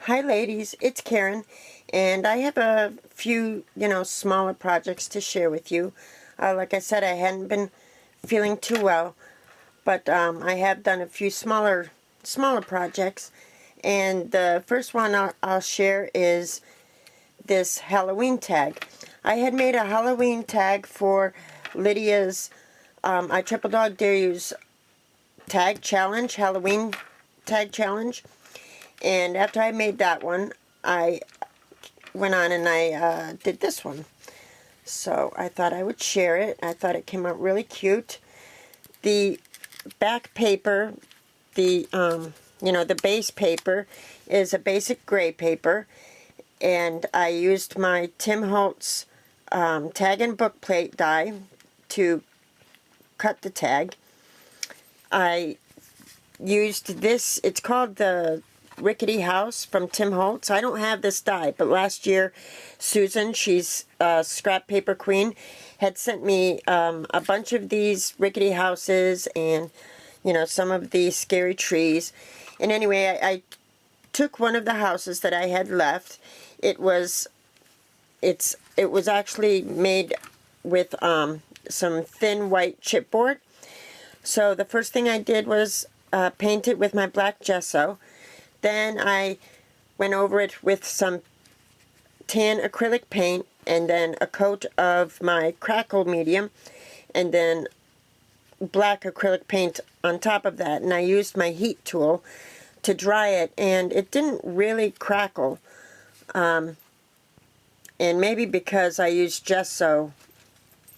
Hi ladies, it's Karen, and I have a few, smaller projects to share with you. Like I said, I hadn't been feeling too well, but I have done a few smaller projects, and the first one I'll share is this Halloween tag. I had made a Halloween tag for Lydia's I Triple Dog Dare You's tag challenge, Halloween tag challenge. And after I made that one, I went on and I did this one. So I thought I would share it. I thought it came out really cute. The back paper, the base paper is a basic gray paper. And I used my Tim Holtz tag and book plate die to cut the tag. I used this, it's called the Rickety House from Tim Holtz. I don't have this die, but last year Susan, she's a scrap paper queen, had sent me a bunch of these rickety houses and some of these scary trees. And anyway, I took one of the houses that I had left. It was actually made with some thin white chipboard. So the first thing I did was paint it with my black gesso. Then I went over it with some tan acrylic paint and then a coat of my crackle medium and then black acrylic paint on top of that. And I used my heat tool to dry it, and it didn't really crackle. And maybe because I used gesso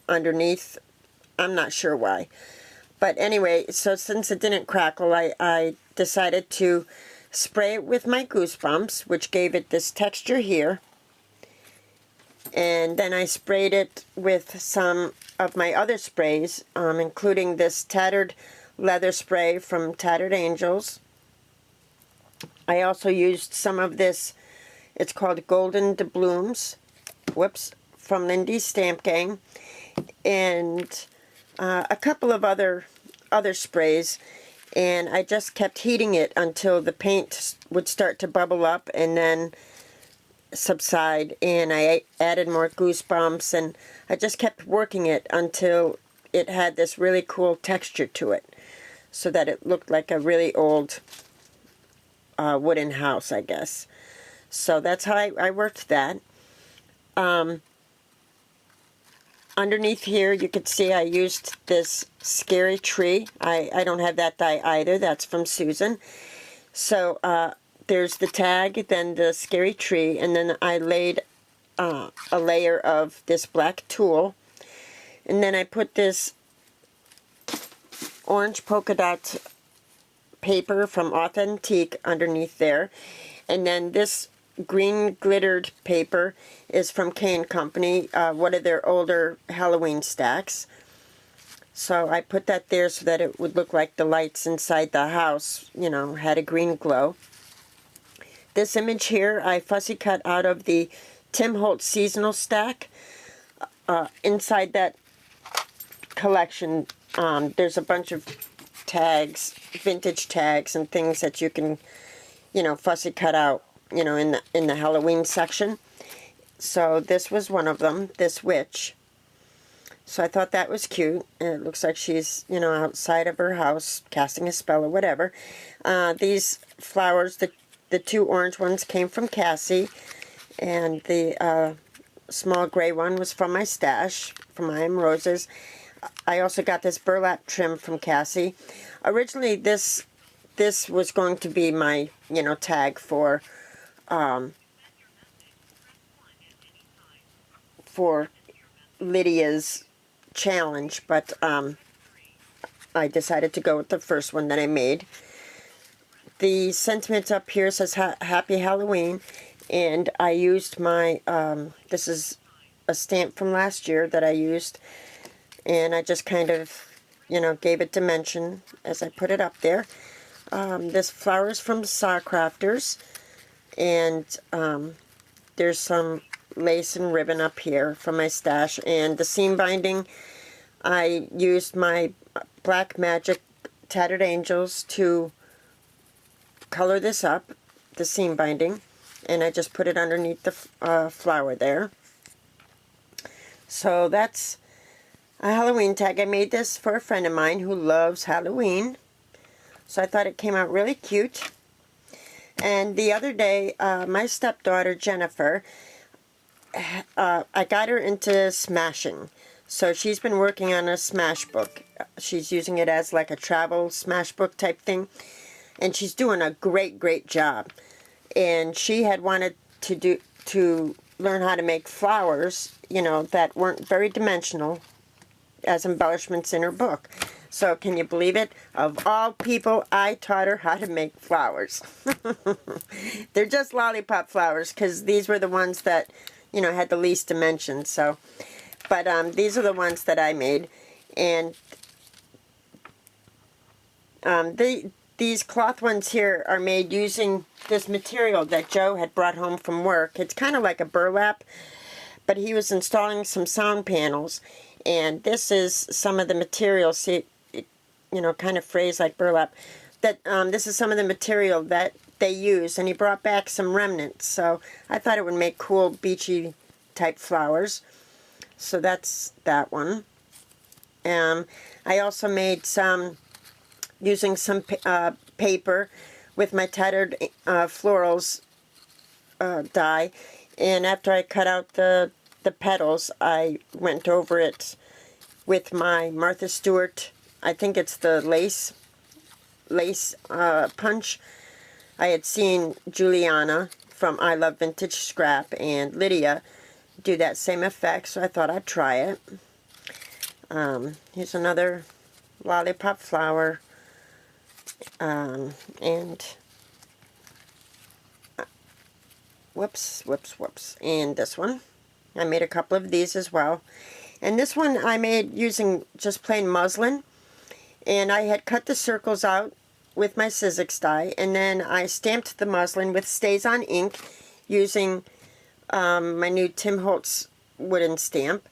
underneath, I'm not sure why. But anyway, so since it didn't crackle, I decided to spray it with my Goosebumps, which gave it this texture here. And then I sprayed it with some of my other sprays, including this tattered leather spray from Tattered Angels. I also used some of this, it's called Golden Doubloons, from Lindy's Stamp Gang, and a couple of other sprays. And I just kept heating it until the paint would start to bubble up and then subside. And I added more Goosebumps, and I just kept working it until it had this really cool texture to it, so that it looked like a really old wooden house, I guess. So that's how I worked that. Underneath here, you can see I used this scary tree. I don't have that die either. That's from Susan. So there's the tag, then the scary tree, and then I laid a layer of this black tulle. And then I put this orange polka dot paper from Authentique underneath there. And then this green glittered paper is from K & Company, one of their older Halloween stacks. So I put that there so that it would look like the lights inside the house, had a green glow. This image here I fussy cut out of the Tim Holtz seasonal stack. Inside that collection, there's a bunch of tags, vintage tags and things that you can, fussy cut out, in the Halloween section. So this was one of them, this witch. So I thought that was cute. And it looks like she's, outside of her house casting a spell or whatever. These flowers, the two orange ones came from Cassie. And the small gray one was from my stash, from I Am Roses. I also got this burlap trim from Cassie. Originally this was going to be my, tag for Lydia's challenge, but I decided to go with the first one that I made. The sentiment up here says Happy Halloween, and I used my, this is a stamp from last year that I used, and I just kind of, gave it dimension as I put it up there. This flower is from Saw Crafters, and there's some lace and ribbon up here from my stash. And the seam binding, I used my Black Magic Tattered Angels to color this up, the seam binding. and I just put it underneath the flower there. So that's a Halloween tag. I made this for a friend of mine who loves Halloween, so I thought it came out really cute. And the other day, my stepdaughter Jennifer, I got her into smashing. So she's been working on a smash book. She's using it as like a travel smash book type thing. And she's doing a great job. And she had wanted to learn how to make flowers, you know, that weren't very dimensional as embellishments in her book. So can you believe it? Of all people, I taught her how to make flowers. They're just lollipop flowers because these were the ones that, you know, had the least dimensions. So, but these are the ones that I made, and these cloth ones here are made using this material that Joe had brought home from work. It's kind of like a burlap, but he was installing some sound panels, and this is some of the material. See, it, you know, kind of phrased like burlap. That this is some of the material that they use, and he brought back some remnants. So I thought it would make cool beachy type flowers. So that's that one. I also made some using some paper with my tattered florals die, and after I cut out the petals, I went over it with my Martha Stewart, I think it's the lace punch. I had seen Juliana from I Love Vintage Scrap and Lydia do that same effect, so I thought I'd try it. Here's another lollipop flower, and whoops, and this one. I made a couple of these as well. And this one I made using just plain muslin, and I had cut the circles out with my Sizzix die, and then I stamped the muslin with Stays On ink using my new Tim Holtz wooden stamp.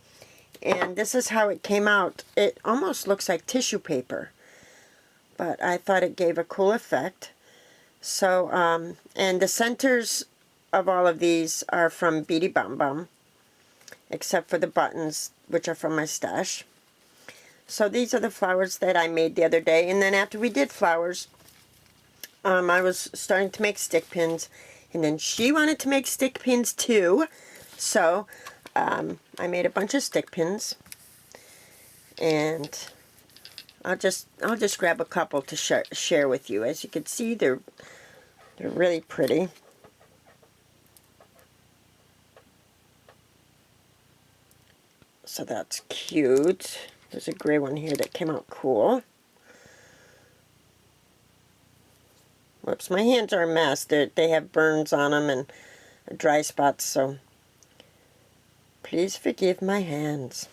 And this is how it came out. It almost looks like tissue paper, but I thought it gave a cool effect. So, and the centers of all of these are from Beady Bum Bum, except for the buttons, which are from my stash. So these are the flowers that I made the other day. And then after we did flowers, I was starting to make stick pins, and then she wanted to make stick pins too. So I made a bunch of stick pins, and I'll just grab a couple to share with you. As you can see, they're really pretty. So that's cute. There's a gray one here that came out cool. Whoops, my hands are a mess. They have burns on them and dry spots, so please forgive my hands.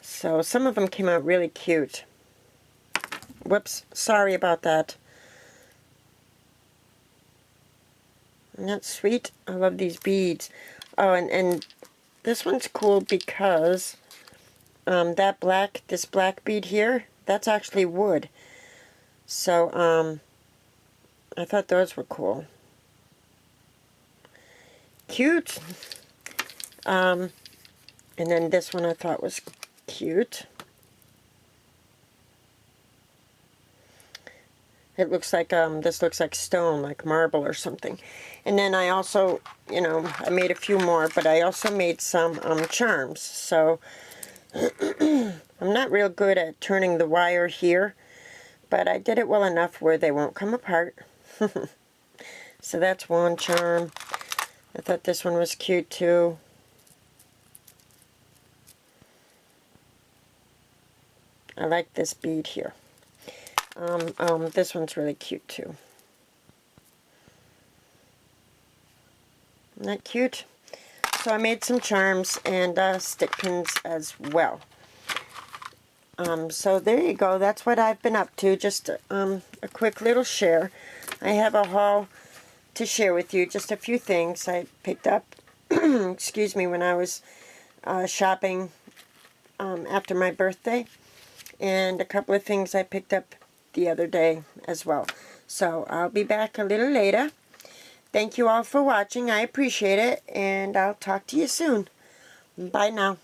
So some of them came out really cute. Whoops, sorry about that. Isn't that sweet? I love these beads. Oh, and this one's cool because this black bead here, that's actually wood. So I thought those were cool. Cute. And then this one I thought was cute. It looks like, this looks like stone, like marble or something. And then I also, you know, I made a few more, but I also made some charms. So I'm not real good at turning the wire here, but I did it well enough where they won't come apart. So that's one charm. I thought this one was cute too. I like this bead here. This one's really cute too. Isn't that cute? So I made some charms and stick pins as well. So there you go. That's what I've been up to. Just a quick little share. I have a haul to share with you. Just a few things I picked up, excuse me, when I was shopping after my birthday. And a couple of things I picked up the other day as well. So I'll be back a little later. Thank you all for watching. I appreciate it, and I'll talk to you soon. Bye now.